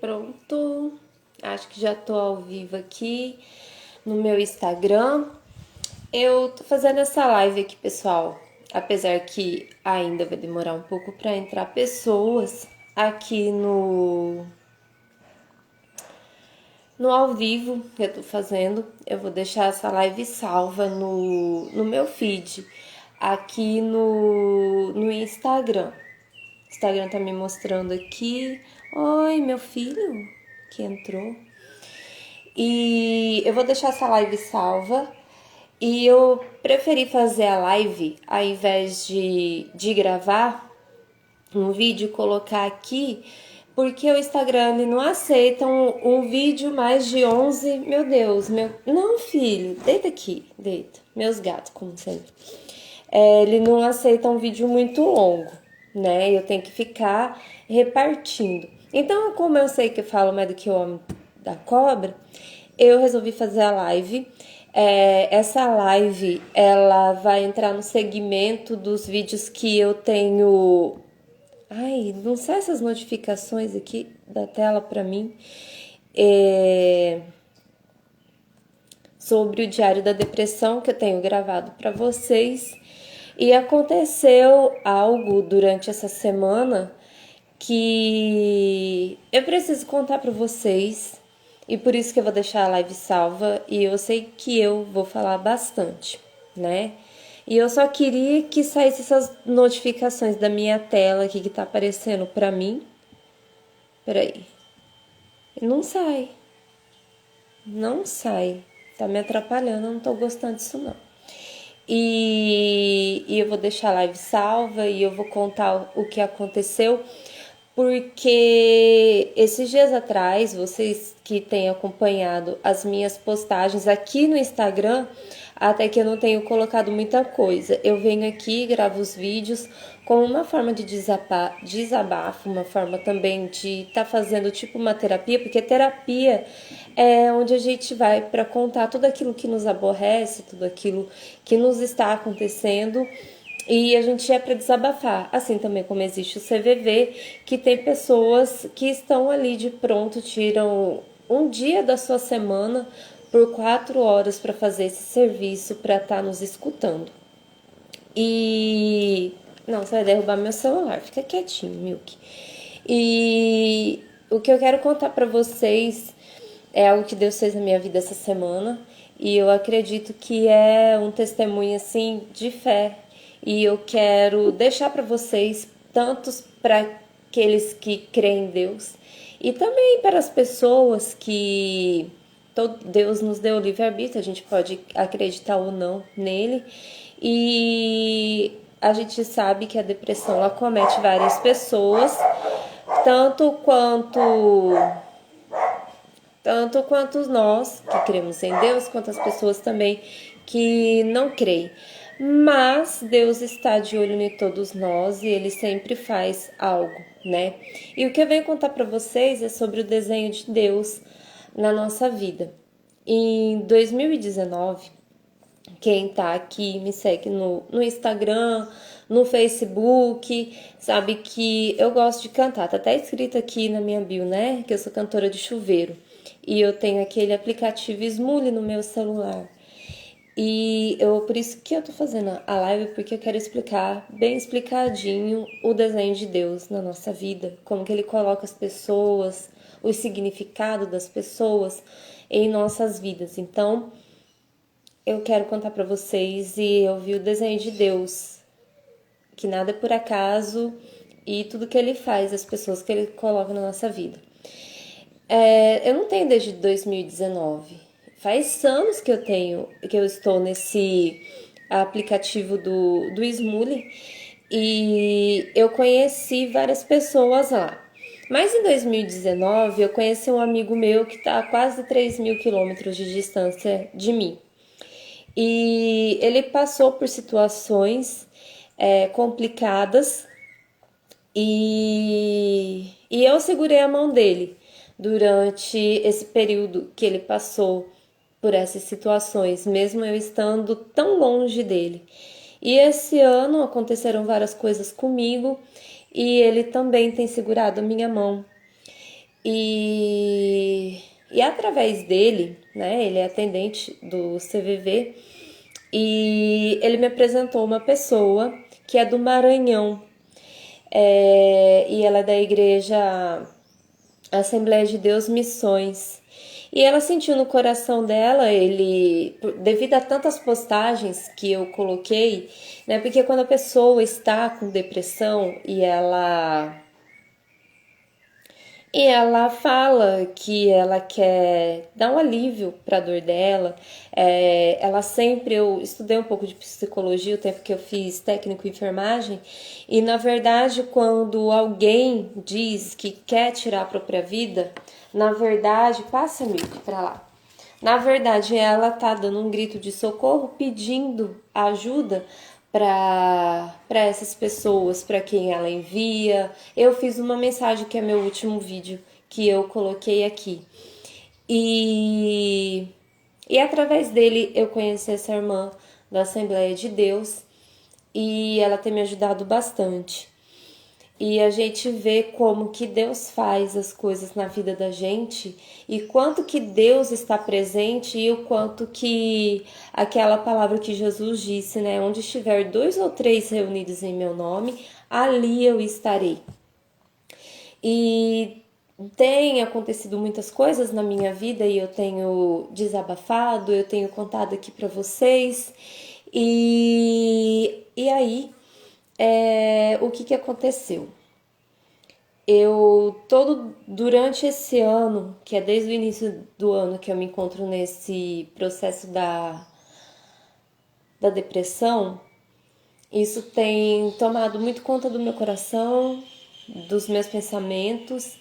Pronto, acho que já tô ao vivo aqui no meu Instagram. Eu tô fazendo essa live aqui, pessoal, apesar que ainda vai demorar um pouco para entrar pessoas aqui no ao vivo que eu tô fazendo. Eu vou deixar essa live salva no meu feed aqui no Instagram. O Instagram tá me mostrando aqui. Oi, meu filho que entrou. E eu vou deixar essa live salva. E eu preferi fazer a live ao invés de gravar um vídeo e colocar aqui, porque o Instagram ele não aceita um vídeo mais de 11. Meu Deus, meu. Não, filho, deita aqui, deita. Meus gatos, como sempre. Ele não aceita um vídeo muito longo, né? Eu tenho que ficar repartindo. Então, como eu sei que eu falo mais do que o homem da cobra, eu resolvi fazer a live. Essa live, ela vai entrar no segmento dos vídeos que eu tenho. Ai, não sai essas notificações aqui da tela pra mim. Sobre o Diário da Depressão que eu tenho gravado para vocês. E aconteceu algo durante essa semana que eu preciso contar para vocês. E por isso que eu vou deixar a live salva. E eu sei que eu vou falar bastante, né? E eu só queria que saísse essas notificações da minha tela aqui que tá aparecendo pra mim. Peraí. Não sai. Não sai. Tá me atrapalhando, eu não tô gostando disso não. E eu vou deixar a live salva e eu vou contar o que aconteceu, porque esses dias atrás, vocês que têm acompanhado as minhas postagens aqui no Instagram, até que eu não tenho colocado muita coisa. Eu venho aqui, gravo os vídeos como uma forma de desabafo, uma forma também de estar fazendo tipo uma terapia, porque terapia é onde a gente vai para contar tudo aquilo que nos aborrece, tudo aquilo que nos está acontecendo. E a gente é para desabafar, assim também como existe o CVV, que tem pessoas que estão ali de pronto, tiram um dia da sua semana por 4 horas para fazer esse serviço, para estar nos escutando. E não, você vai derrubar meu celular, fica quietinho, Milk. E o que eu quero contar para vocês é algo que Deus fez na minha vida essa semana, e eu acredito que é um testemunho assim de fé. E eu quero deixar para vocês, tantos para aqueles que creem em Deus e também para as pessoas que Deus nos deu livre-arbítrio, a gente pode acreditar ou não nele. E a gente sabe que a depressão acomete várias pessoas, tanto quanto nós que cremos em Deus, quanto as pessoas também que não creem. Mas Deus está de olho em todos nós e Ele sempre faz algo, né? E o que eu venho contar para vocês é sobre o desenho de Deus na nossa vida. Em 2019, quem tá aqui me segue no Instagram, no Facebook, sabe que eu gosto de cantar. Tá até escrito aqui na minha bio, né? Que eu sou cantora de chuveiro. E eu tenho aquele aplicativo Smule no meu celular. E por isso que eu tô fazendo a live, porque eu quero explicar bem explicadinho o desenho de Deus na nossa vida, como que ele coloca as pessoas, o significado das pessoas em nossas vidas. Então, eu quero contar para vocês e eu vi o desenho de Deus, que nada é por acaso e tudo que ele faz, as pessoas que ele coloca na nossa vida. Eu não tenho desde 2019. Faz anos que eu estou nesse aplicativo do Smule e eu conheci várias pessoas lá. Mas em 2019 eu conheci um amigo meu que está a quase 3.000 quilômetros de distância de mim. E ele passou por situações complicadas e eu segurei a mão dele durante esse período que ele passou por essas situações, mesmo eu estando tão longe dele. E esse ano aconteceram várias coisas comigo e ele também tem segurado a minha mão. E através dele, né, ele é atendente do CVV, e ele me apresentou uma pessoa que é do Maranhão, e ela é da igreja Assembleia de Deus Missões. E ela sentiu no coração dela, devido a tantas postagens que eu coloquei, né? Porque quando a pessoa está com depressão e ela fala que ela quer dar um alívio para a dor dela. Eu estudei um pouco de psicologia o tempo que eu fiz técnico em enfermagem, e na verdade quando alguém diz que quer tirar a própria vida, na verdade, passa Milk para lá. Na verdade, ela tá dando um grito de socorro, pedindo ajuda para essas pessoas, para quem ela envia. Eu fiz uma mensagem que é meu último vídeo que eu coloquei aqui. E através dele eu conheci essa irmã da Assembleia de Deus, e ela tem me ajudado bastante. E a gente vê como que Deus faz as coisas na vida da gente, e quanto que Deus está presente, e o quanto que aquela palavra que Jesus disse, né? Onde estiver 2 ou 3 reunidos em meu nome, ali eu estarei. E tem acontecido muitas coisas na minha vida, e eu tenho desabafado, eu tenho contado aqui para vocês. E aí, o que aconteceu? Durante esse ano, que é desde o início do ano que eu me encontro nesse processo da depressão, isso tem tomado muito conta do meu coração, dos meus pensamentos,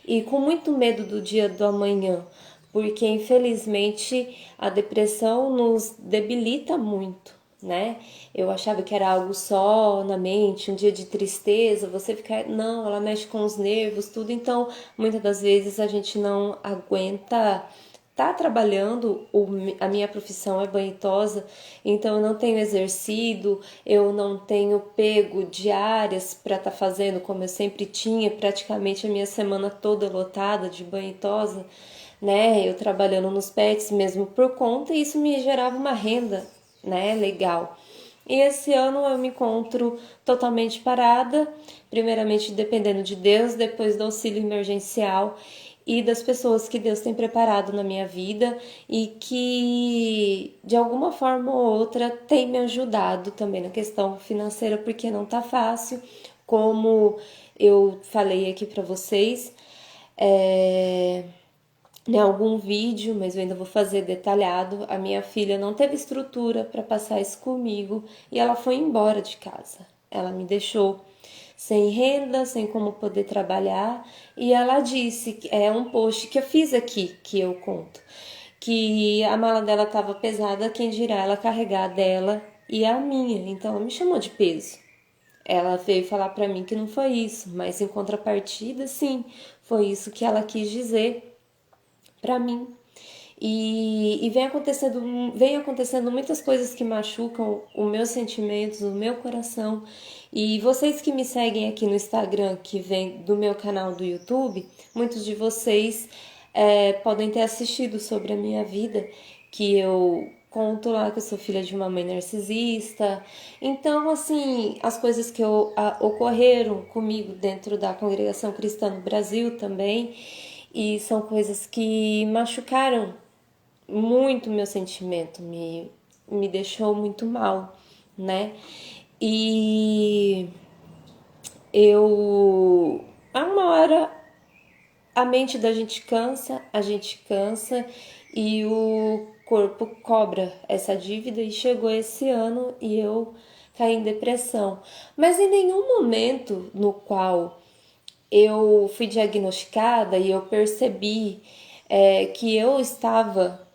e com muito medo do dia do amanhã, porque infelizmente a depressão nos debilita muito, né? Eu achava que era algo só na mente, um dia de tristeza, você fica. Não, ela mexe com os nervos, tudo. Então, muitas das vezes a gente não aguenta tá trabalhando. A minha profissão é banhitosa, então eu não tenho exercido, eu não tenho pego diárias para estar fazendo como eu sempre tinha, praticamente a minha semana toda lotada de banhitosa, né? Eu trabalhando nos pets mesmo por conta, e isso me gerava uma renda, né, legal. E esse ano eu me encontro totalmente parada, primeiramente dependendo de Deus, depois do auxílio emergencial e das pessoas que Deus tem preparado na minha vida, e que de alguma forma ou outra tem me ajudado também na questão financeira, porque não tá fácil, como eu falei aqui para vocês. Em algum vídeo, mas eu ainda vou fazer detalhado. A minha filha não teve estrutura para passar isso comigo, e ela foi embora de casa. Ela me deixou sem renda, sem como poder trabalhar, e ela disse, um post que eu fiz aqui, que eu conto, que a mala dela estava pesada, quem dirá ela carregar a dela e a minha. Então ela me chamou de peso. Ela veio falar para mim que não foi isso, mas em contrapartida, sim, foi isso que ela quis dizer para mim. E vem acontecendo muitas coisas que machucam os meus sentimentos, o meu coração. E vocês que me seguem aqui no Instagram, que vem do meu canal do YouTube, muitos de vocês podem ter assistido sobre a minha vida, que eu conto lá que eu sou filha de uma mãe narcisista. Então, assim, as coisas que ocorreram comigo dentro da Congregação Cristã no Brasil também, e são coisas que machucaram muito meu sentimento, me deixou muito mal, né? E há uma hora a mente da gente cansa, a gente cansa, e o corpo cobra essa dívida, e chegou esse ano e eu caí em depressão. Mas em nenhum momento no qual eu fui diagnosticada e eu percebi que eu estava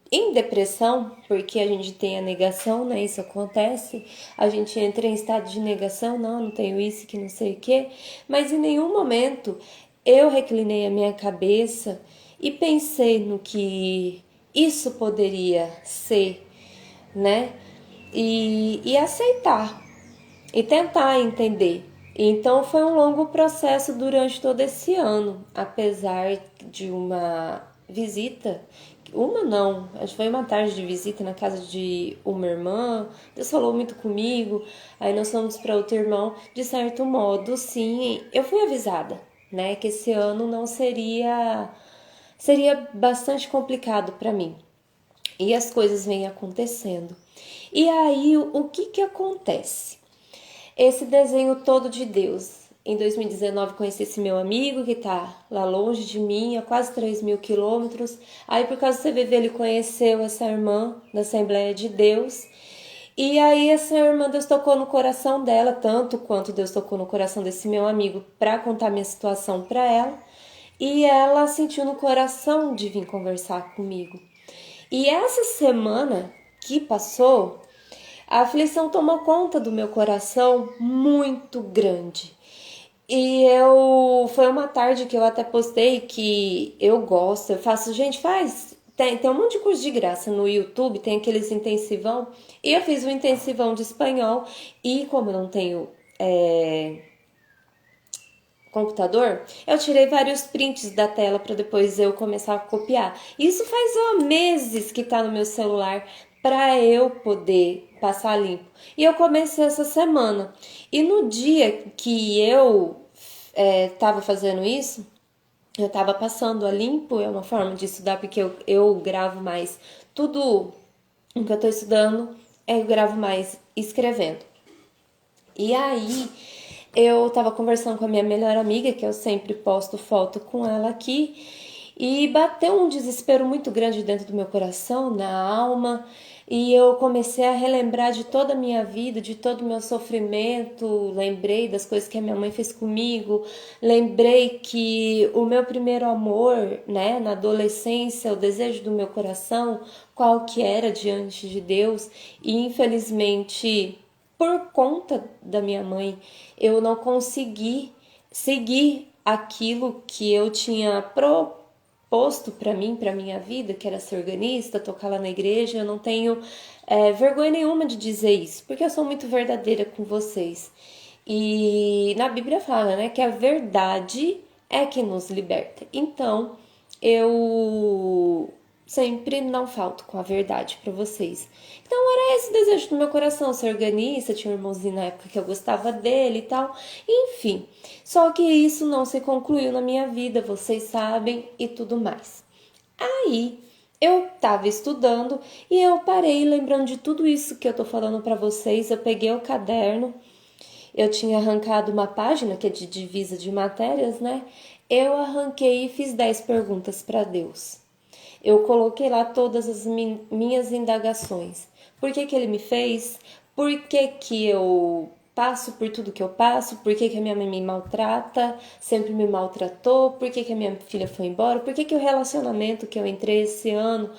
em depressão, porque a gente tem a negação, né? Isso acontece, a gente entra em estado de negação, não tenho isso, que não sei o quê, mas em nenhum momento eu reclinei a minha cabeça e pensei no que isso poderia ser, né? E aceitar e tentar entender. Então foi um longo processo durante todo esse ano, apesar de uma visita, uma não, acho que foi uma tarde de visita na casa de uma irmã. Deus falou muito comigo, aí nós fomos para outro irmão. De certo modo, sim, eu fui avisada, né, que esse ano não seria bastante complicado para mim. E as coisas vêm acontecendo. E aí, o que que acontece? Esse desenho todo de Deus. Em 2019 conheci esse meu amigo que tá lá longe de mim, a quase 3.000 quilômetros. Aí por causa do CVV ele conheceu essa irmã da Assembleia de Deus. E aí essa irmã, Deus tocou no coração dela, tanto quanto Deus tocou no coração desse meu amigo para contar minha situação para ela. E ela sentiu no coração de vir conversar comigo. E essa semana que passou, a aflição tomou conta do meu coração muito grande. E foi uma tarde que eu até postei que eu gosto, eu faço, gente, tem um monte de curso de graça no YouTube, tem aqueles intensivão, e eu fiz um intensivão de espanhol, e como eu não tenho computador, eu tirei vários prints da tela para depois eu começar a copiar. Isso faz meses que tá no meu celular para eu poder passar limpo. E eu comecei essa semana. E no dia que eu tava fazendo isso, eu tava passando a limpo, é uma forma de estudar, porque eu gravo mais tudo o que eu tô estudando, eu gravo mais escrevendo. E aí, eu tava conversando com a minha melhor amiga, que eu sempre posto foto com ela aqui, e bateu um desespero muito grande dentro do meu coração, na alma, e eu comecei a relembrar de toda a minha vida, de todo o meu sofrimento, lembrei das coisas que a minha mãe fez comigo, lembrei que o meu primeiro amor, né, na adolescência, o desejo do meu coração, qual que era diante de Deus, e infelizmente por conta da minha mãe, eu não consegui seguir aquilo que eu tinha proposto para mim, para minha vida, que era ser organista, tocar lá na igreja. Eu não tenho vergonha nenhuma de dizer isso, porque eu sou muito verdadeira com vocês. E na Bíblia fala, né, que a verdade é que nos liberta. Então, eu sempre não falto com a verdade para vocês. Então era esse o desejo do meu coração, ser organista, tinha um irmãozinho na época que eu gostava dele e tal, enfim. Só que isso não se concluiu na minha vida, vocês sabem, e tudo mais. Aí eu tava estudando e eu parei lembrando de tudo isso que eu tô falando para vocês, eu peguei o caderno, eu tinha arrancado uma página que é de divisa de matérias, né? Eu arranquei e fiz 10 perguntas para Deus. Eu coloquei lá todas as minhas indagações. Por que ele me fez? Por que eu passo por tudo que eu passo? Por que a minha mãe me maltrata? Sempre me maltratou? Por que a minha filha foi embora? Por que o relacionamento que eu entrei esse ano,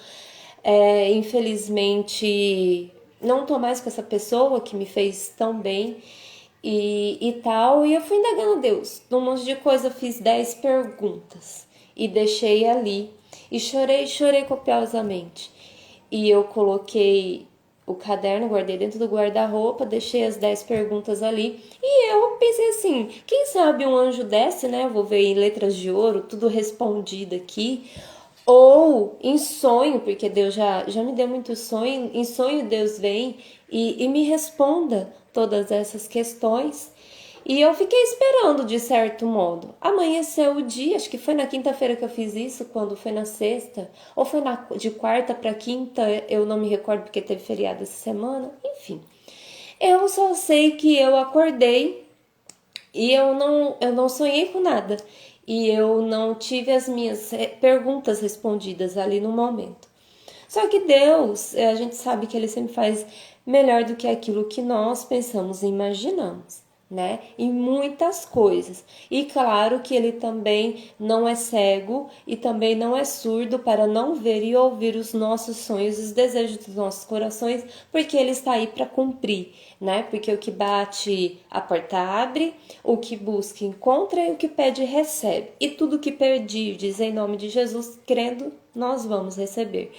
infelizmente, não tô mais com essa pessoa que me fez tão bem e tal? E eu fui indagando a Deus. Num monte de coisa eu fiz 10 perguntas e deixei ali. E chorei copiosamente. E eu coloquei o caderno, guardei dentro do guarda-roupa, deixei as 10 perguntas ali. E eu pensei assim, quem sabe um anjo desce, né? Eu vou ver em letras de ouro, tudo respondido aqui. Ou em sonho, porque Deus já me deu muito sonho. Em sonho Deus vem e me responda todas essas questões. E eu fiquei esperando de certo modo. Amanheceu o dia, acho que foi na quinta-feira que eu fiz isso, quando foi na sexta, ou foi de quarta para quinta, eu não me recordo porque teve feriado essa semana, enfim. Eu só sei que eu acordei e eu não sonhei com nada. E eu não tive as minhas perguntas respondidas ali no momento. Só que Deus, a gente sabe que Ele sempre faz melhor do que aquilo que nós pensamos e imaginamos, né? Em muitas coisas. E claro que Ele também não é cego e também não é surdo para não ver e ouvir os nossos sonhos e os desejos dos nossos corações, porque Ele está aí para cumprir, né? Porque o que bate, a porta abre, o que busca encontra e o que pede recebe. E tudo que pedir, diz em nome de Jesus, crendo, nós vamos receber.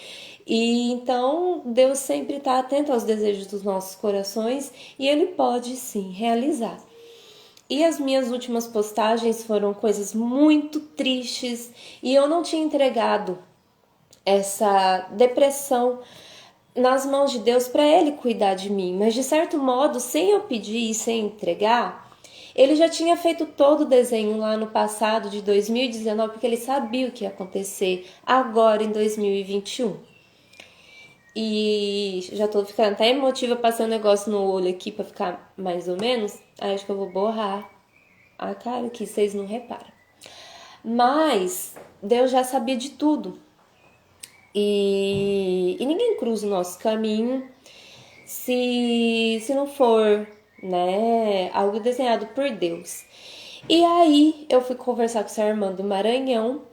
E então Deus sempre está atento aos desejos dos nossos corações e Ele pode sim realizar. E as minhas últimas postagens foram coisas muito tristes e eu não tinha entregado essa depressão nas mãos de Deus para Ele cuidar de mim. Mas de certo modo, sem eu pedir e sem entregar, Ele já tinha feito todo o desenho lá no passado de 2019, porque Ele sabia o que ia acontecer agora em 2021. E já tô ficando até emotiva, passando um negócio no olho aqui pra ficar mais ou menos. Aí acho que eu vou borrar a cara que vocês não reparam. Mas Deus já sabia de tudo. E ninguém cruza o nosso caminho se não for, né, algo desenhado por Deus. E aí eu fui conversar com essa irmã do Maranhão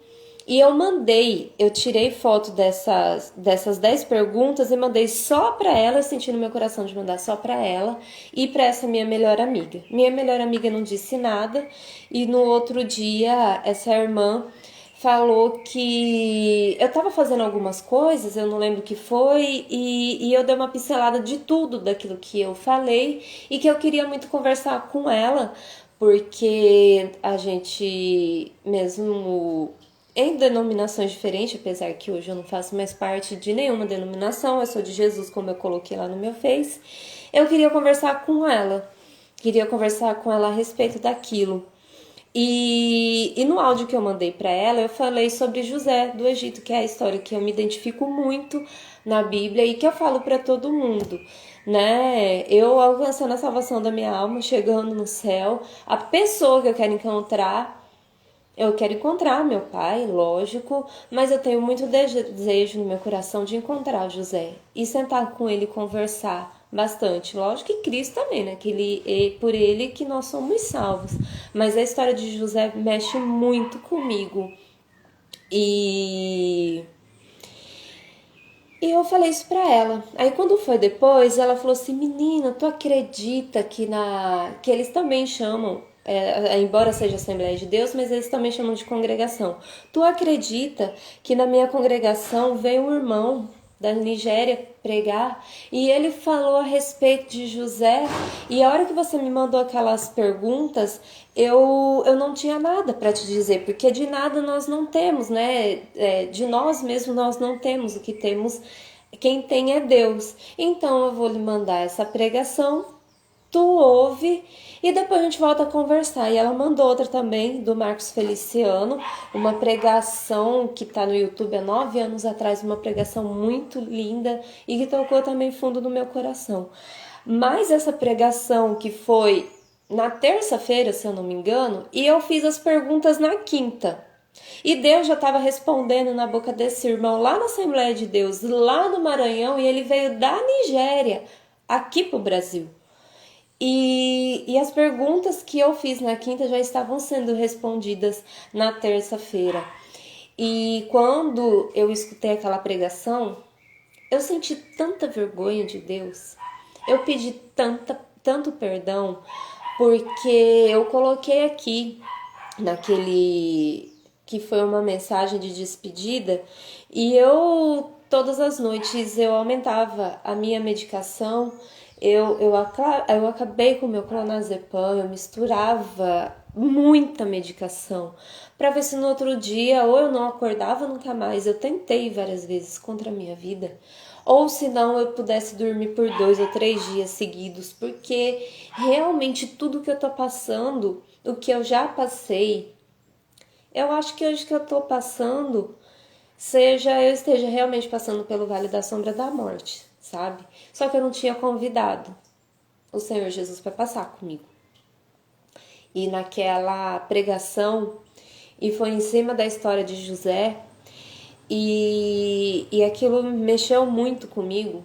e eu tirei foto dessas 10 perguntas e mandei só pra ela, senti no meu coração de mandar só pra ela e pra essa minha melhor amiga. Minha melhor amiga não disse nada e no outro dia essa irmã falou que eu tava fazendo algumas coisas, eu não lembro o que foi, e eu dei uma pincelada de tudo daquilo que eu falei e que eu queria muito conversar com ela, porque a gente, mesmo em denominações diferentes, apesar que hoje eu não faço mais parte de nenhuma denominação, eu sou de Jesus, como eu coloquei lá no meu Face, eu queria conversar com ela, a respeito daquilo. E no áudio que eu mandei para ela, eu falei sobre José do Egito, que é a história que eu me identifico muito na Bíblia e que eu falo para todo mundo, né? Eu alcançando a salvação da minha alma, chegando no céu, a pessoa que eu quero encontrar meu pai, lógico, mas eu tenho muito desejo no meu coração de encontrar José e sentar com ele e conversar bastante. Lógico que Cristo também, né? Que ele, por ele que nós somos salvos. Mas a história de José mexe muito comigo. E eu falei isso pra ela. Aí quando foi depois, ela falou assim: "Menina, tu acredita que eles também chamam, embora seja Assembleia de Deus, mas eles também chamam de congregação. Tu acredita que na minha congregação veio um irmão da Nigéria pregar e ele falou a respeito de José, e a hora que você me mandou aquelas perguntas, eu não tinha nada para te dizer, porque de nada nós não temos, né? De nós mesmos nós não temos, o que temos, quem tem é Deus. Então eu vou lhe mandar essa pregação, tu ouve e depois a gente volta a conversar." E ela mandou outra também, do Marcos Feliciano, uma pregação que tá no YouTube há 9 anos atrás, uma pregação muito linda e que tocou também fundo no meu coração. Mas essa pregação que foi na terça-feira, se eu não me engano, e eu fiz as perguntas na quinta. E Deus já estava respondendo na boca desse irmão lá na Assembleia de Deus, lá no Maranhão, e ele veio da Nigéria aqui pro Brasil. E as perguntas que eu fiz na quinta já estavam sendo respondidas na terça-feira. E quando eu escutei aquela pregação, eu senti tanta vergonha de Deus. Eu pedi tanto perdão, porque eu coloquei aqui naquele que foi uma mensagem de despedida, e eu todas as noites eu aumentava a minha medicação. Eu acabei com o meu clonazepam, eu misturava muita medicação para ver se no outro dia ou eu não acordava nunca mais. Eu tentei várias vezes contra a minha vida, ou se não eu pudesse dormir por 2 ou 3 dias seguidos, porque realmente tudo que eu tô passando, o que eu já passei, eu acho que hoje que eu tô passando, eu esteja realmente passando pelo vale da sombra da morte, sabe? Só que eu não tinha convidado o Senhor Jesus para passar comigo. E naquela pregação, e foi em cima da história de José, e aquilo mexeu muito comigo.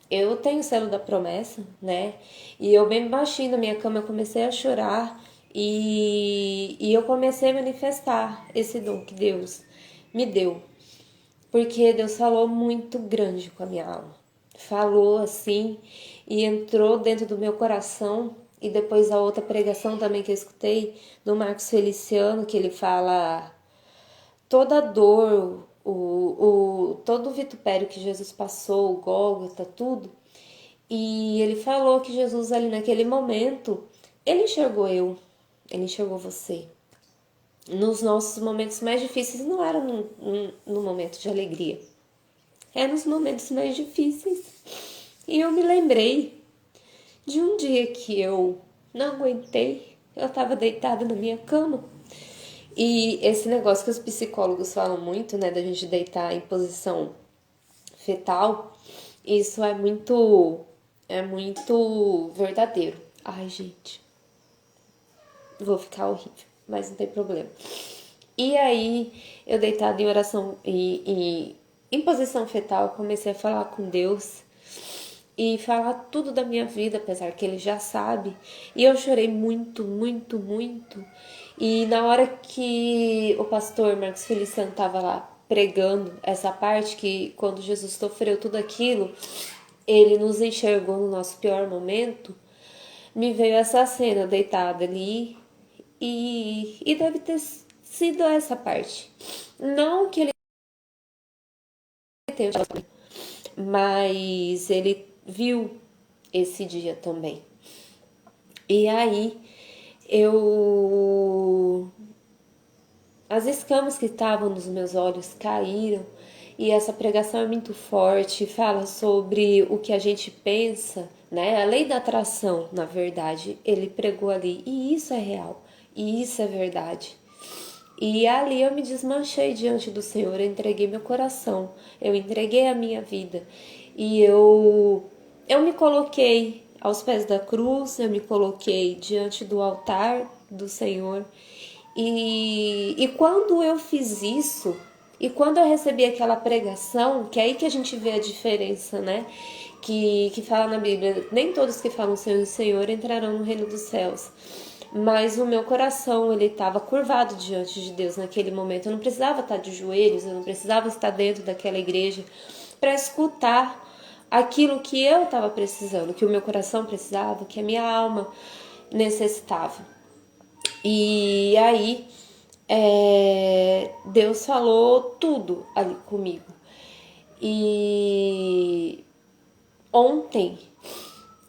Eu tenho o selo da promessa, né? E eu bem baixinho na minha cama, eu comecei a chorar e eu comecei a manifestar esse dom que Deus me deu. Porque Deus falou muito grande com a minha alma. Falou assim e entrou dentro do meu coração. E depois a outra pregação também que eu escutei do Marcos Feliciano, que ele fala toda a dor, todo o vitupério que Jesus passou, o Gólgota, tudo. E ele falou que Jesus ali naquele momento, ele enxergou eu. Ele enxergou você. Nos nossos momentos mais difíceis, não era no momento de alegria, é nos momentos mais difíceis. E eu me lembrei de um dia que eu não aguentei, eu estava deitada na minha cama. E esse negócio que os psicólogos falam muito, né, da gente deitar em posição fetal, isso é muito verdadeiro. Ai, gente, vou ficar horrível, mas não tem problema. E aí, eu deitada em oração e em posição fetal, comecei a falar com Deus e falar tudo da minha vida, apesar que ele já sabe. E eu chorei muito, muito, muito. E na hora que o pastor Marcos Feliciano estava lá pregando essa parte, que quando Jesus sofreu tudo aquilo, ele nos enxergou no nosso pior momento, me veio essa cena deitada ali e deve ter sido essa parte. Não que ele tenha, mas ele viu esse dia também. E aí as escamas que estavam nos meus olhos caíram. E essa pregação é muito forte, fala sobre o que a gente pensa, né? A lei da atração, na verdade, ele pregou ali. E isso é real, e isso é verdade. E ali eu me desmanchei diante do Senhor, eu entreguei meu coração, eu entreguei a minha vida. E eu me coloquei aos pés da cruz, eu me coloquei diante do altar do Senhor. E quando eu fiz isso, e quando eu recebi aquela pregação, que é aí que a gente vê a diferença, né? Que fala na Bíblia, nem todos que falam Senhor, Senhor entrarão no reino dos céus. Mas o meu coração, ele estava curvado diante de Deus naquele momento. Eu não precisava estar de joelhos, eu não precisava estar dentro daquela igreja para escutar aquilo que eu estava precisando, que o meu coração precisava, que a minha alma necessitava. E aí, Deus falou tudo ali comigo. E ontem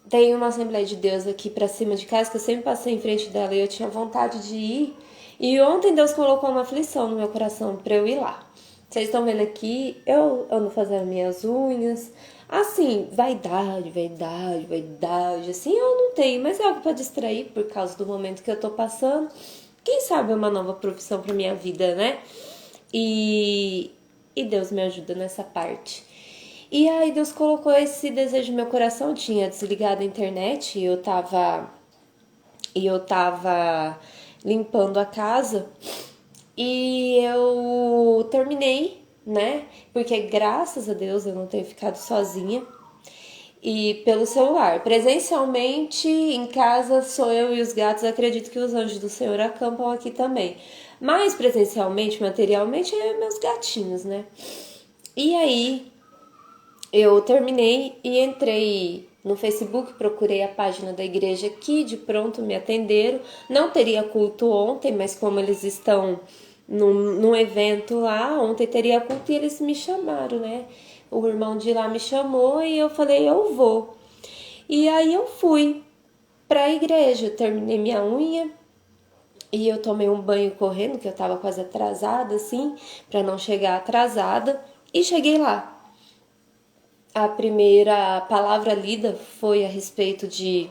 tem uma Assembleia de Deus aqui pra cima de casa, que eu sempre passei em frente dela e eu tinha vontade de ir. E ontem Deus colocou uma aflição no meu coração pra eu ir lá. Vocês estão vendo aqui, eu ando fazendo minhas unhas. Assim, vaidade. Assim, eu não tenho, mas é algo pra distrair por causa do momento que eu tô passando. Quem sabe é uma nova profissão pra minha vida, né? E Deus me ajuda nessa parte. E aí Deus colocou esse desejo no meu coração, eu tinha desligado a internet e eu tava limpando a casa e eu terminei, né? Porque graças a Deus eu não tenho ficado sozinha. E pelo celular. Presencialmente, em casa, sou eu e os gatos. Acredito que os anjos do Senhor acampam aqui também. Mas presencialmente, materialmente, é meus gatinhos, né? E aí, eu terminei e entrei no Facebook, procurei a página da igreja aqui, de pronto me atenderam. Não teria culto ontem, mas como eles estão num evento lá, ontem teria culto e eles me chamaram, né? O irmão de lá me chamou e eu falei, eu vou. E aí eu fui pra igreja, terminei minha unha e eu tomei um banho correndo, que eu tava quase atrasada, assim, pra não chegar atrasada, e cheguei lá. A primeira palavra lida foi a respeito de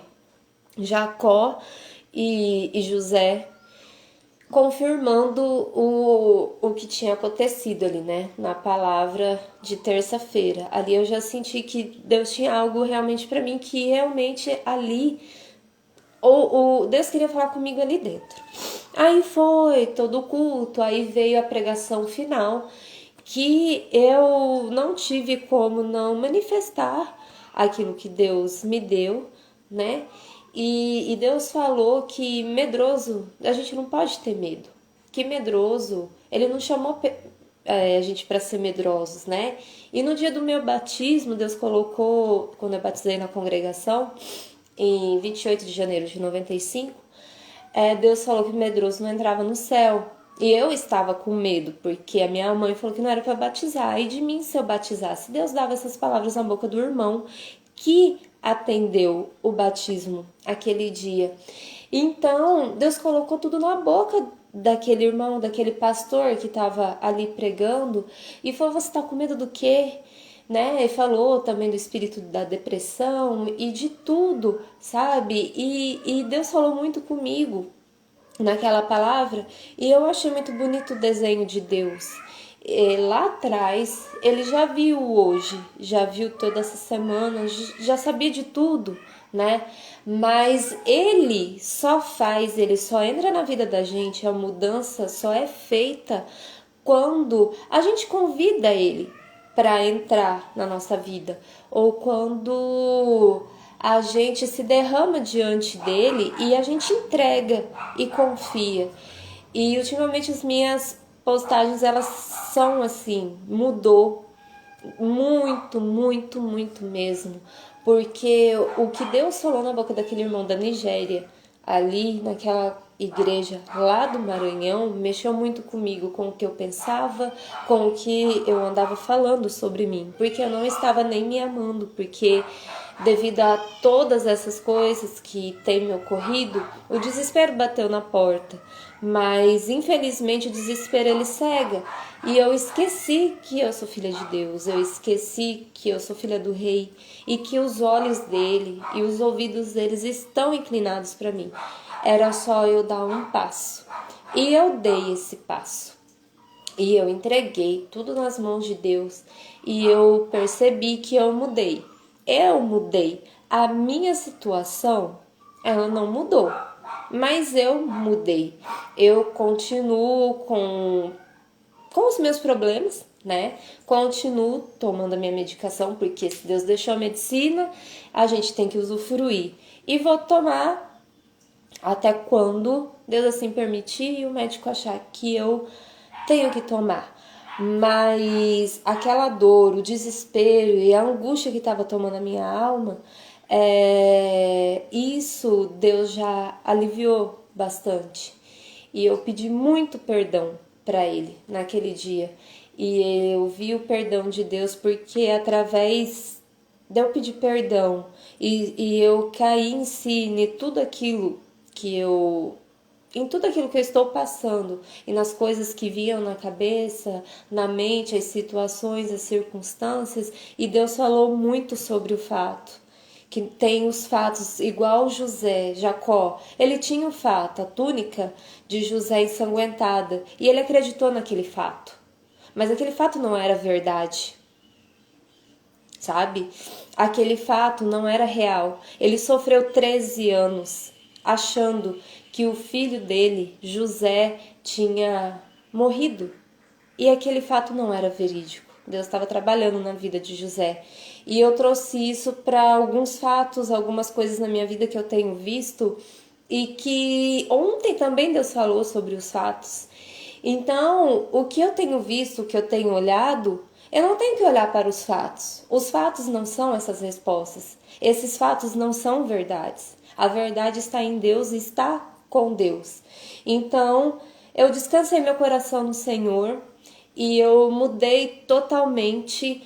Jacó e José, confirmando o que tinha acontecido ali, né? Na palavra de terça-feira. Ali eu já senti que Deus tinha algo realmente para mim, que realmente ali o Deus queria falar comigo ali dentro. Aí foi todo o culto, aí veio a pregação final, que eu não tive como não manifestar aquilo que Deus me deu, né? E Deus falou que medroso, a gente não pode ter medo. Que medroso, ele não chamou a gente para ser medrosos, né? E no dia do meu batismo, Deus colocou, quando eu batizei na congregação, em 28 de janeiro de 95, Deus falou que medroso não entrava no céu. E eu estava com medo, porque a minha mãe falou que não era para batizar. E de mim, se eu batizasse, Deus dava essas palavras na boca do irmão que atendeu o batismo aquele dia. Então, Deus colocou tudo na boca daquele irmão, daquele pastor que estava ali pregando e falou: você está com medo do quê? Né? E falou também do espírito da depressão e de tudo, sabe? E Deus falou muito comigo naquela palavra e eu achei muito bonito o desenho de Deus. E lá atrás, ele já viu hoje, já viu toda essa semana, já sabia de tudo, né? Mas ele só entra na vida da gente, a mudança só é feita quando a gente convida ele para entrar na nossa vida ou quando a gente se derrama diante dele e a gente entrega e confia. E ultimamente as minhas postagens elas são assim, mudou muito, muito, muito mesmo. Porque o que Deus falou na boca daquele irmão da Nigéria, ali naquela igreja lá do Maranhão, mexeu muito comigo, com o que eu pensava, com o que eu andava falando sobre mim. Porque eu não estava nem me amando, porque devido a todas essas coisas que têm me ocorrido, o desespero bateu na porta. Mas infelizmente o desespero ele cega. E eu esqueci que eu sou filha de Deus, eu esqueci que eu sou filha do rei e que os olhos dele e os ouvidos deles estão inclinados para mim. Era só eu dar um passo. E eu dei esse passo. E eu entreguei tudo nas mãos de Deus e eu percebi que eu mudei. Eu mudei. A minha situação, ela não mudou, mas eu mudei. Eu continuo com os meus problemas, né? Continuo tomando a minha medicação, porque se Deus deixou a medicina, a gente tem que usufruir. E vou tomar até quando Deus assim permitir e o médico achar que eu tenho que tomar. Mas aquela dor, o desespero e a angústia que estava tomando a minha alma, isso Deus já aliviou bastante. E eu pedi muito perdão para ele naquele dia. E eu vi o perdão de Deus porque através de eu pedir perdão e eu caí em si em tudo aquilo que eu estou passando e nas coisas que vinham na cabeça, na mente, as situações, as circunstâncias, e Deus falou muito sobre o fato que tem os fatos igual José, Jacó. Ele tinha o fato, a túnica de José ensanguentada, e ele acreditou naquele fato. Mas aquele fato não era verdade, sabe? Aquele fato não era real. Ele sofreu 13 anos achando que o filho dele, José, tinha morrido. E aquele fato não era verídico. Deus estava trabalhando na vida de José. E eu trouxe isso para alguns fatos, algumas coisas na minha vida que eu tenho visto e que ontem também Deus falou sobre os fatos. Então, o que eu tenho visto, o que eu tenho olhado, eu não tenho que olhar para os fatos. Os fatos não são essas respostas. Esses fatos não são verdades. A verdade está em Deus e está com Deus. Então, eu descansei meu coração no Senhor e eu mudei totalmente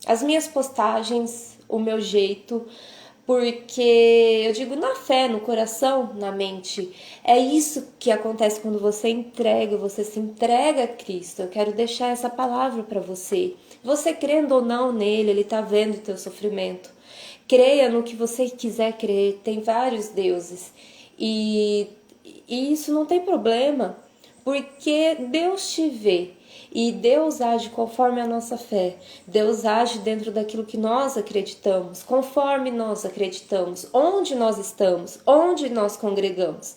as minhas postagens, o meu jeito, porque eu digo na fé, no coração, na mente. É isso que acontece quando você entrega, você se entrega a Cristo. Eu quero deixar essa palavra para você. Você crendo ou não nele, ele está vendo o teu sofrimento. Creia no que você quiser crer, tem vários deuses. E isso não tem problema, porque Deus te vê. E Deus age conforme a nossa fé. Deus age dentro daquilo que nós acreditamos, conforme nós acreditamos, onde nós estamos, onde nós congregamos.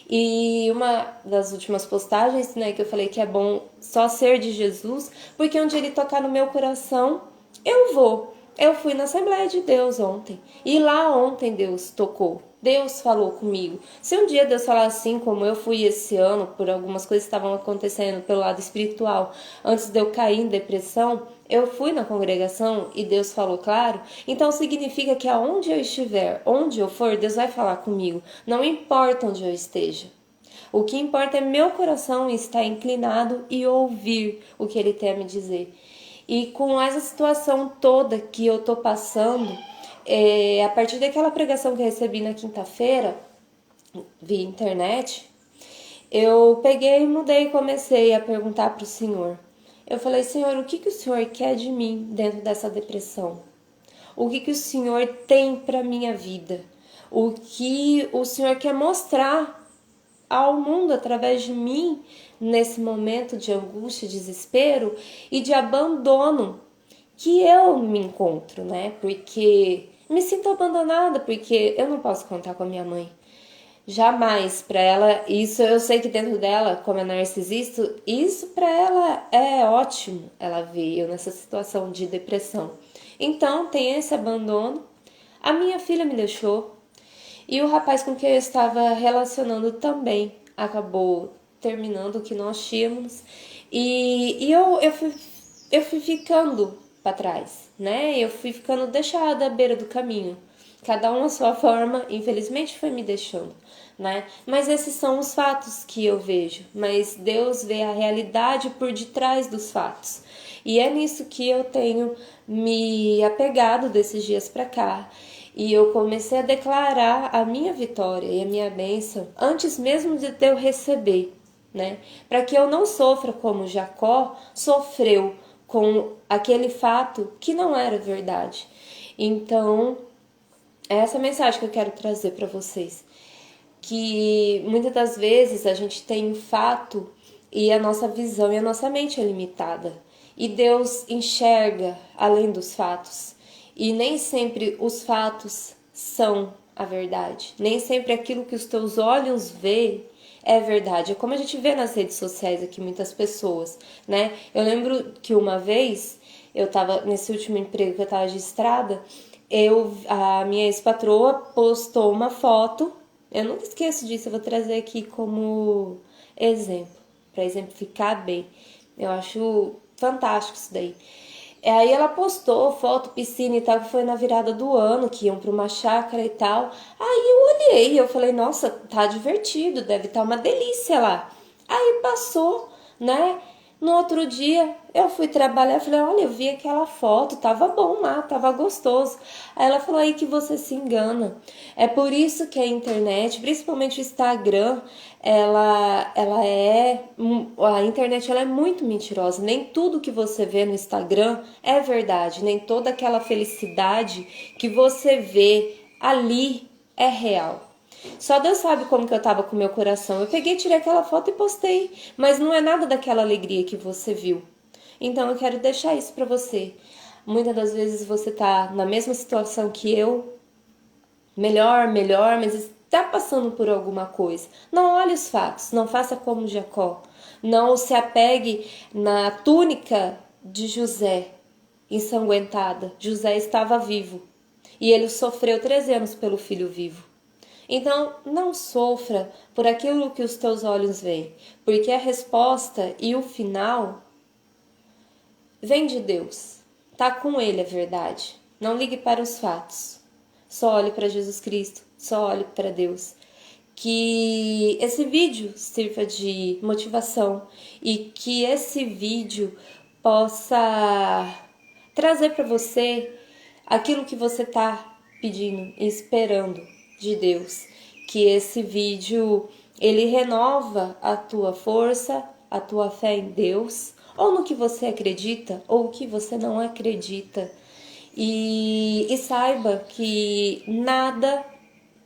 E uma das últimas postagens, né, que eu falei que é bom só ser de Jesus, porque onde ele tocar no meu coração, eu vou. Eu fui na Assembleia de Deus ontem. E lá ontem Deus tocou. Deus falou comigo. Se um dia Deus falar assim como eu fui esse ano, por algumas coisas que estavam acontecendo pelo lado espiritual, antes de eu cair em depressão, eu fui na congregação e Deus falou claro, então significa que aonde eu estiver, onde eu for, Deus vai falar comigo. Não importa onde eu esteja. O que importa é meu coração estar inclinado e ouvir o que Ele tem a me dizer. E com essa situação toda que eu tô passando, a partir daquela pregação que eu recebi na quinta-feira, via internet, eu peguei e mudei e comecei a perguntar para o Senhor. Eu falei, Senhor, o que o Senhor quer de mim dentro dessa depressão? O que o Senhor tem para minha vida? O que o Senhor quer mostrar ao mundo através de mim nesse momento de angústia, desespero e de abandono que eu me encontro, né? Porque me sinto abandonada, porque eu não posso contar com a minha mãe. Jamais para ela, isso eu sei que dentro dela, como é narcisista, isso para ela é ótimo. Ela veio nessa situação de depressão. Então tem esse abandono. A minha filha me deixou e o rapaz com quem eu estava relacionando também acabou terminando o que nós tínhamos. E eu fui ficando para trás, né? Eu fui ficando deixada à beira do caminho. Cada um à sua forma, infelizmente foi me deixando, né? Mas esses são os fatos que eu vejo. Mas Deus vê a realidade por detrás dos fatos. E é nisso que eu tenho me apegado desses dias para cá. E eu comecei a declarar a minha vitória e a minha bênção antes mesmo de eu receber, né? Para que eu não sofra como Jacó sofreu com aquele fato que não era verdade. Então, é essa mensagem que eu quero trazer para vocês. Que muitas das vezes a gente tem um fato e a nossa visão e a nossa mente é limitada. E Deus enxerga além dos fatos. E nem sempre os fatos são a verdade. Nem sempre aquilo que os teus olhos veem é verdade. É como a gente vê nas redes sociais aqui, muitas pessoas, né? Eu lembro que uma vez, eu tava nesse último emprego que eu tava de estrada, a minha ex-patroa postou uma foto. Eu nunca esqueço disso, eu vou trazer aqui como exemplo, para exemplificar bem. Eu acho fantástico isso daí. Aí ela postou foto, piscina e tal, que foi na virada do ano, que iam para uma chácara e tal. Aí eu olhei e eu falei, nossa, tá divertido, deve estar uma delícia lá. Aí passou, né? No outro dia eu fui trabalhar, falei, olha, eu vi aquela foto, tava bom lá, tava gostoso. Aí ela falou aí que você se engana. É por isso que a internet, principalmente o Instagram, a internet ela é muito mentirosa. Nem tudo que você vê no Instagram é verdade, nem toda aquela felicidade que você vê ali é real. Só Deus sabe como que eu tava com o meu coração. Eu peguei, tirei aquela foto e postei, mas não é nada daquela alegria que você viu. Então eu quero deixar isso pra você. Muitas das vezes você tá na mesma situação que eu, melhor, mas está passando por alguma coisa. Não olhe os fatos, não faça como Jacó. Não se apegue na túnica de José ensanguentada. José estava vivo e ele sofreu 13 anos pelo filho vivo. Então, não sofra por aquilo que os teus olhos veem, porque a resposta e o final vem de Deus. Tá com Ele a verdade. Não ligue para os fatos. Só olhe para Jesus Cristo, só olhe para Deus. Que esse vídeo sirva de motivação e que esse vídeo possa trazer para você aquilo que você está pedindo e esperando de Deus. Que esse vídeo ele renova a tua força, a tua fé em Deus, ou no que você acredita, ou o que você não acredita. E saiba que nada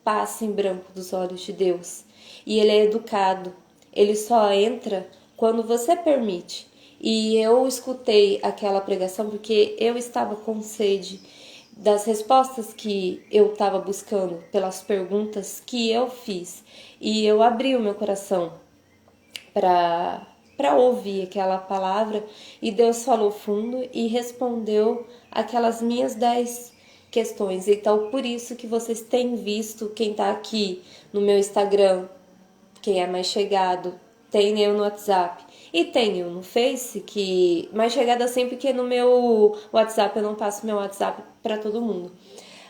passa em branco dos olhos de Deus. E Ele é educado. Ele só entra quando você permite. E eu escutei aquela pregação porque eu estava com sede das respostas que eu estava buscando, pelas perguntas que eu fiz. E eu abri o meu coração para ouvir aquela palavra e Deus falou fundo e respondeu aquelas minhas 10 questões. Então, por isso que vocês têm visto, quem está aqui no meu Instagram, quem é mais chegado, tem eu no WhatsApp e tem eu no Face, que mais chegada assim, porque no meu WhatsApp eu não passo meu WhatsApp para todo mundo.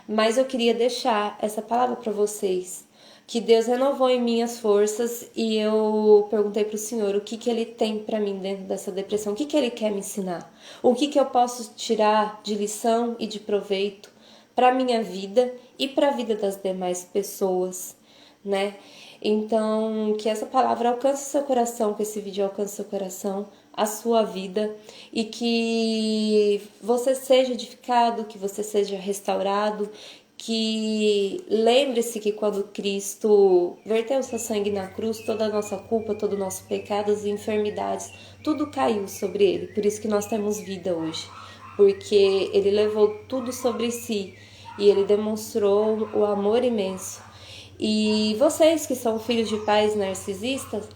Mas eu queria deixar essa palavra para vocês, que Deus renovou em mim as forças e eu perguntei para o Senhor o que Ele tem para mim dentro dessa depressão, o que Ele quer me ensinar, o que eu posso tirar de lição e de proveito para minha vida e para a vida das demais pessoas, né? Então, que essa palavra alcance seu coração, que esse vídeo alcance seu coração, a sua vida, e que você seja edificado, que você seja restaurado, que lembre-se que quando Cristo verteu seu sangue na cruz, toda a nossa culpa, todo o nosso pecados e enfermidades, tudo caiu sobre ele. Por isso que nós temos vida hoje, porque ele levou tudo sobre si e ele demonstrou o amor imenso. E vocês que são filhos de pais narcisistas,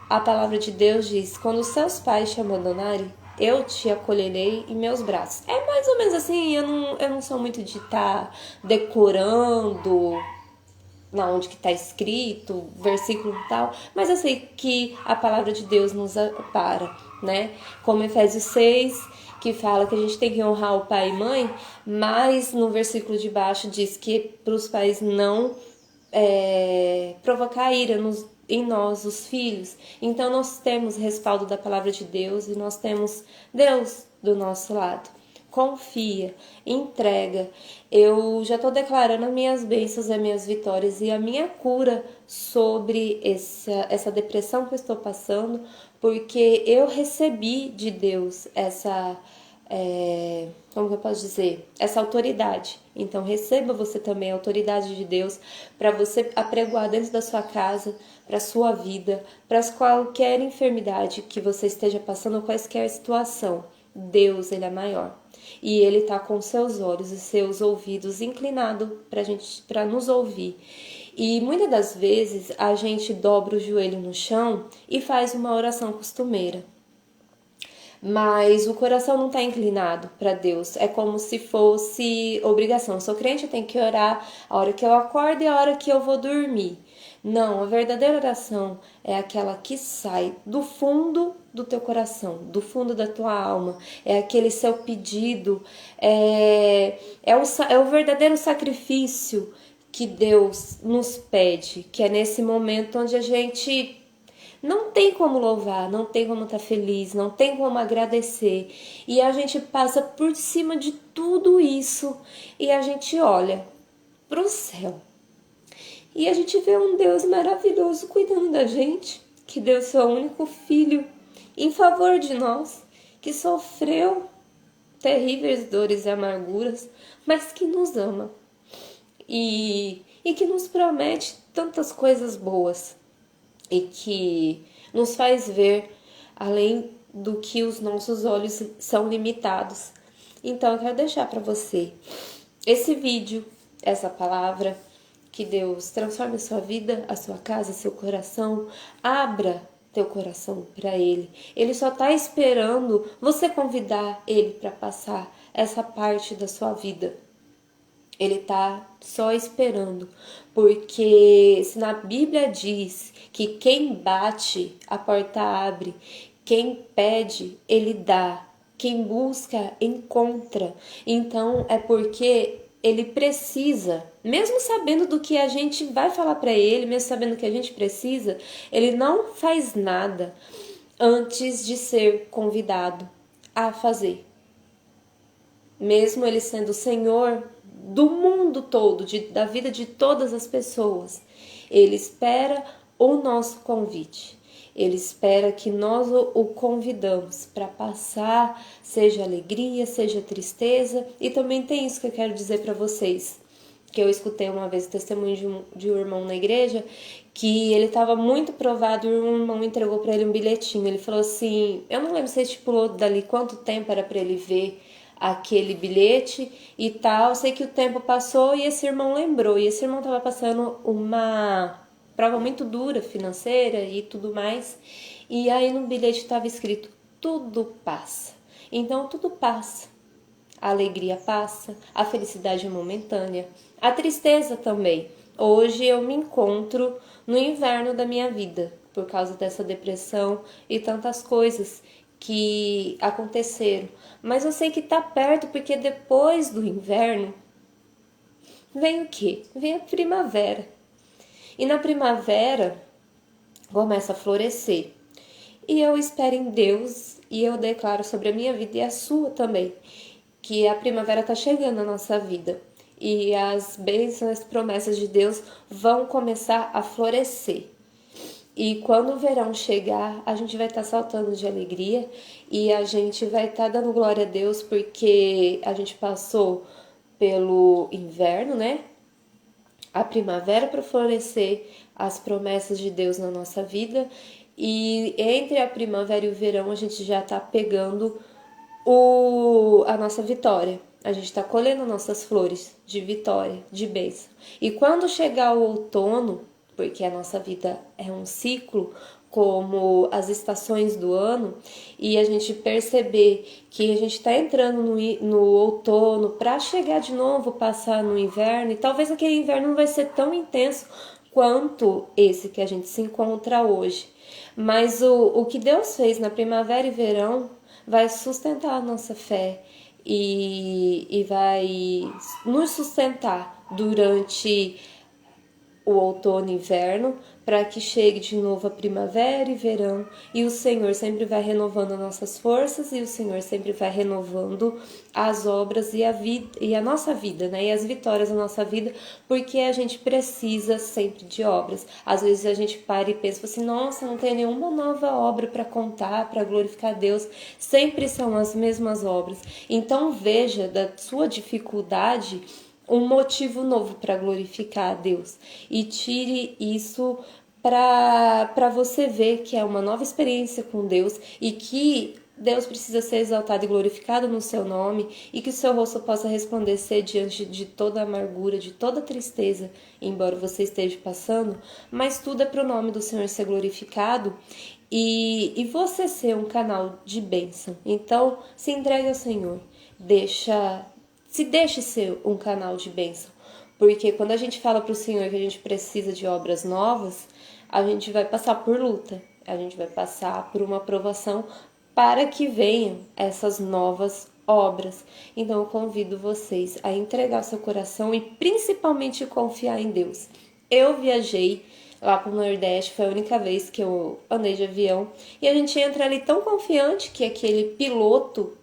a palavra de Deus diz: quando seus pais te abandonarem, eu te acolherei em meus braços. É mais ou menos assim, eu não sou muito de estar decorando na onde que está escrito, versículo e tal, mas eu sei que a palavra de Deus nos ampara, né? Como Efésios 6, que fala que a gente tem que honrar o pai e mãe, mas no versículo de baixo diz que para os pais não provocar ira em nós, os filhos. Então nós temos respaldo da palavra de Deus e nós temos Deus do nosso lado. Confia, entrega. Eu já estou declarando as minhas bênçãos, as minhas vitórias e a minha cura sobre essa depressão que eu estou passando, porque eu recebi de Deus como que eu posso dizer? Essa autoridade. Então receba você também a autoridade de Deus para você apregoar dentro da sua casa, para a sua vida, para qualquer enfermidade que você esteja passando, qualquer situação. Deus, Ele é maior. E Ele está com seus olhos e seus ouvidos inclinados para nos ouvir. E muitas das vezes a gente dobra o joelho no chão e faz uma oração costumeira. Mas o coração não está inclinado para Deus. É como se fosse obrigação. Eu sou crente, eu tenho que orar a hora que eu acordo e a hora que eu vou dormir. Não, a verdadeira oração é aquela que sai do fundo do teu coração, do fundo da tua alma. É aquele seu pedido, é o verdadeiro sacrifício que Deus nos pede, que é nesse momento onde a gente não tem como louvar, não tem como estar feliz, não tem como agradecer. E a gente passa por cima de tudo isso e a gente olha para o céu. E a gente vê um Deus maravilhoso cuidando da gente, que deu seu único filho em favor de nós, que sofreu terríveis dores e amarguras, mas que nos ama e que nos promete tantas coisas boas e que nos faz ver além do que os nossos olhos são limitados. Então eu quero deixar para você esse vídeo, essa palavra, que Deus transforme a sua vida, a sua casa, seu coração, abra teu coração para Ele. Ele só está esperando você convidar Ele para passar essa parte da sua vida. Ele tá só esperando, porque se na Bíblia diz que quem bate, a porta abre, quem pede, ele dá, quem busca, encontra. Então é porque ele precisa, mesmo sabendo do que a gente vai falar para ele, mesmo sabendo que a gente precisa, ele não faz nada antes de ser convidado a fazer. Mesmo ele sendo o Senhor do mundo todo, da vida de todas as pessoas, ele espera o nosso convite. Ele espera que nós o convidamos para passar, seja alegria, seja tristeza. E também tem isso que eu quero dizer para vocês, que eu escutei uma vez o testemunho de um irmão na igreja, que ele estava muito provado e o irmão entregou para ele um bilhetinho. Ele falou assim, eu não lembro se ele estipulou dali quanto tempo era para ele ver aquele bilhete e tal. Sei que o tempo passou e esse irmão lembrou. E esse irmão estava passando uma prova muito dura financeira e tudo mais. E aí no bilhete estava escrito: tudo passa. Então tudo passa. A alegria passa, a felicidade é momentânea, a tristeza também. Hoje eu me encontro no inverno da minha vida por causa dessa depressão e tantas coisas que aconteceram. Mas eu sei que tá perto, porque depois do inverno vem o quê? Vem a primavera. E na primavera começa a florescer. E eu espero em Deus e eu declaro sobre a minha vida e a sua também, que a primavera tá chegando na nossa vida. e as bênçãos, as promessas de Deus vão começar a florescer. E quando o verão chegar, a gente vai estar saltando de alegria e a gente vai estar dando glória a Deus porque a gente passou pelo inverno, né? A primavera para florescer as promessas de Deus na nossa vida. E entre a primavera e o verão, a gente já está pegando a nossa vitória. A gente está colhendo nossas flores de vitória, de bênção. E quando chegar o outono, porque a nossa vida é um ciclo, como as estações do ano, e a gente perceber que a gente está entrando no outono para chegar de novo, passar no inverno, e talvez aquele inverno não vai ser tão intenso quanto esse que a gente se encontra hoje. Mas o que Deus fez na primavera e verão vai sustentar a nossa fé e vai nos sustentar durante o outono e inverno, para que chegue de novo a primavera e verão, e o Senhor sempre vai renovando nossas forças, e o Senhor sempre vai renovando as obras e a vida, e a nossa vida, né? E as vitórias da nossa vida, porque a gente precisa sempre de obras. Às vezes a gente para e pensa assim, nossa, não tem nenhuma nova obra para contar, para glorificar Deus. Sempre são as mesmas obras. Então veja da sua dificuldade um motivo novo para glorificar a Deus e tire isso para você ver que é uma nova experiência com Deus e que Deus precisa ser exaltado e glorificado no seu nome e que o seu rosto possa resplandecer diante de toda a amargura, de toda a tristeza, embora você esteja passando, mas tudo é para o nome do Senhor ser glorificado e você ser um canal de bênção. Então, se entregue ao Senhor, se deixe ser um canal de bênção, porque quando a gente fala para o Senhor que a gente precisa de obras novas, a gente vai passar por luta, a gente vai passar por uma provação para que venham essas novas obras. Então eu convido vocês a entregar seu coração e principalmente confiar em Deus. Eu viajei lá para o Nordeste, foi a única vez que eu andei de avião, e a gente entra ali tão confiante que aquele piloto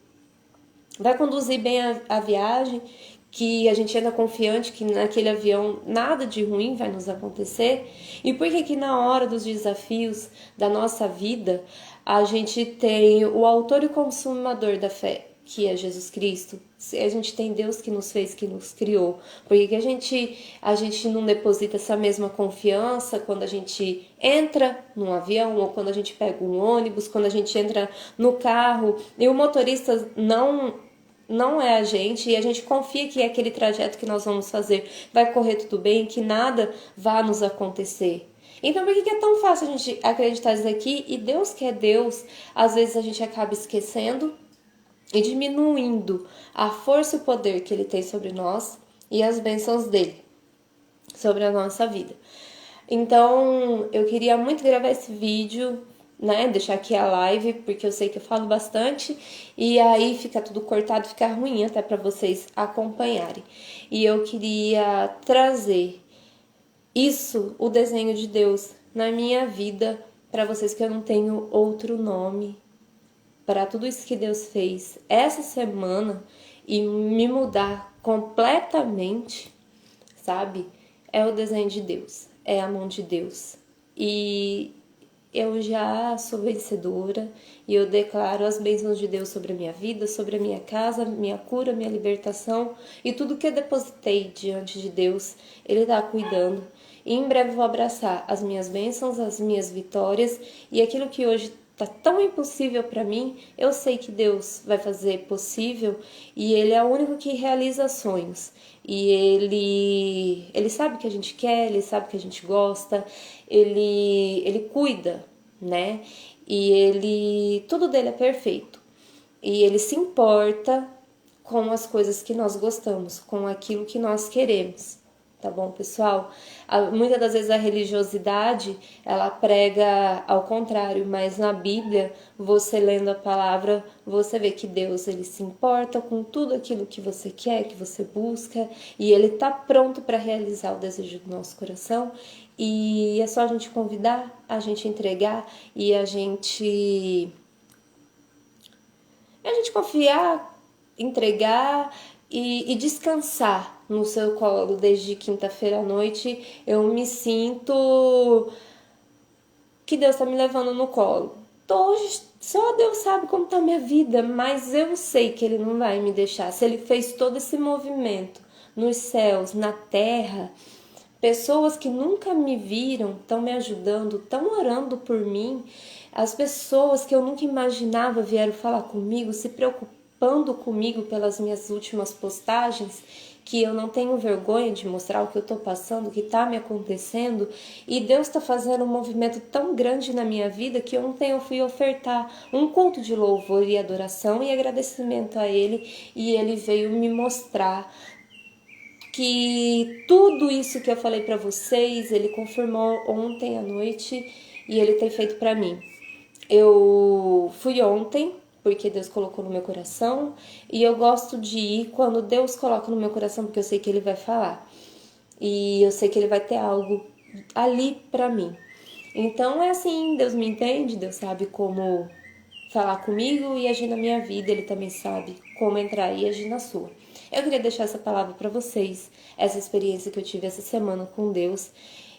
vai conduzir bem a viagem, que a gente anda confiante que naquele avião nada de ruim vai nos acontecer. E por que na hora dos desafios da nossa vida a gente tem o autor e consumador da fé, que é Jesus Cristo? A gente tem Deus que nos fez, que nos criou. Por que a gente não deposita essa mesma confiança quando a gente entra num avião ou quando a gente pega um ônibus, quando a gente entra no carro e o motorista não é a gente e a gente confia que aquele trajeto que nós vamos fazer vai correr tudo bem, que nada vai nos acontecer. Então por que é tão fácil a gente acreditar isso aqui e Deus que é Deus, às vezes a gente acaba esquecendo e diminuindo a força e o poder que Ele tem sobre nós e as bênçãos dele sobre a nossa vida. Então eu queria muito gravar esse vídeo, né, deixar aqui a live, porque eu sei que eu falo bastante e aí fica tudo cortado, fica ruim até para vocês acompanharem. E eu queria trazer isso, o desenho de Deus na minha vida, para vocês, que eu não tenho outro nome para tudo isso que Deus fez essa semana e me mudar completamente, sabe? É o desenho de Deus, é a mão de Deus. E eu já sou vencedora e eu declaro as bênçãos de Deus sobre a minha vida, sobre a minha casa, minha cura, minha libertação e tudo que eu depositei diante de Deus, Ele está cuidando. E em breve vou abraçar as minhas bênçãos, as minhas vitórias e aquilo que hoje tá tão impossível para mim, eu sei que Deus vai fazer possível e Ele é o único que realiza sonhos. E ele sabe o que a gente quer, Ele sabe o que a gente gosta, ele cuida, né? E tudo dele é perfeito. E Ele se importa com as coisas que nós gostamos, com aquilo que nós queremos. Tá bom, pessoal? Muitas das vezes a religiosidade, ela prega ao contrário, mas na Bíblia, você lendo a palavra, você vê que Deus, Ele se importa com tudo aquilo que você quer, que você busca, e Ele tá pronto para realizar o desejo do nosso coração, e é só a gente convidar, a gente entregar, e a gente confiar, entregar e descansar no seu colo desde quinta-feira à noite. Eu me sinto que Deus tá me levando no colo. Hoje, só Deus sabe como tá a minha vida, mas eu sei que Ele não vai me deixar. Se Ele fez todo esse movimento nos céus, na terra, pessoas que nunca me viram estão me ajudando, estão orando por mim. As pessoas que eu nunca imaginava vieram falar comigo, se preocupando comigo pelas minhas últimas postagens, que eu não tenho vergonha de mostrar o que eu tô passando, o que tá me acontecendo. E Deus tá fazendo um movimento tão grande na minha vida que ontem eu fui ofertar um culto de louvor e adoração e agradecimento a Ele. E Ele veio me mostrar que tudo isso que eu falei para vocês, Ele confirmou ontem à noite e Ele tem feito para mim. Eu fui ontem, porque Deus colocou no meu coração, e eu gosto de ir quando Deus coloca no meu coração, porque eu sei que Ele vai falar. E eu sei que Ele vai ter algo ali pra mim. Então é assim, Deus me entende, Deus sabe como falar comigo e agir na minha vida, Ele também sabe como entrar e agir na sua. Eu queria deixar essa palavra para vocês, essa experiência que eu tive essa semana com Deus.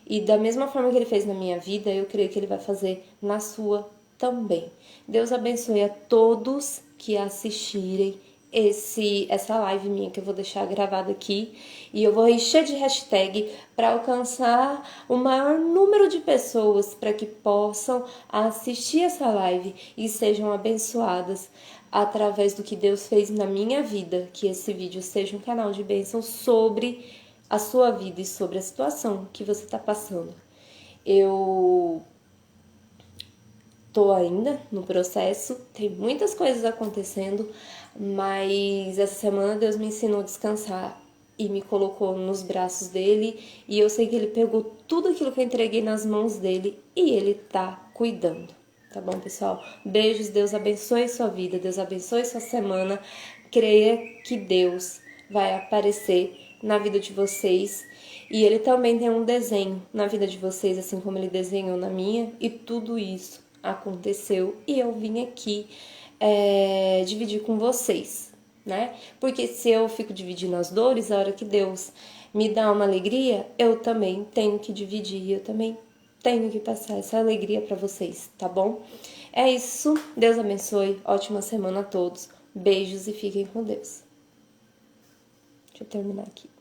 E da mesma forma que Ele fez na minha vida, eu creio que Ele vai fazer na sua também. Deus abençoe a todos que assistirem essa live minha que eu vou deixar gravada aqui, e eu vou encher de hashtag para alcançar o maior número de pessoas para que possam assistir essa live e sejam abençoadas através do que Deus fez na minha vida, que esse vídeo seja um canal de bênção sobre a sua vida e sobre a situação que você está passando. Eu tô ainda no processo, tem muitas coisas acontecendo, mas essa semana Deus me ensinou a descansar e me colocou nos braços dele, e eu sei que ele pegou tudo aquilo que eu entreguei nas mãos dele e ele tá cuidando. Tá bom, pessoal? Beijos, Deus abençoe sua vida, Deus abençoe sua semana. Creia que Deus vai aparecer na vida de vocês, e ele também tem um desenho na vida de vocês, assim como ele desenhou na minha, e tudo isso aconteceu e eu vim aqui dividir com vocês, né? Porque se eu fico dividindo as dores, a hora que Deus me dá uma alegria, eu também tenho que dividir, eu também tenho que passar essa alegria para vocês, tá bom? É isso, Deus abençoe, ótima semana a todos, beijos e fiquem com Deus. Deixa eu terminar aqui.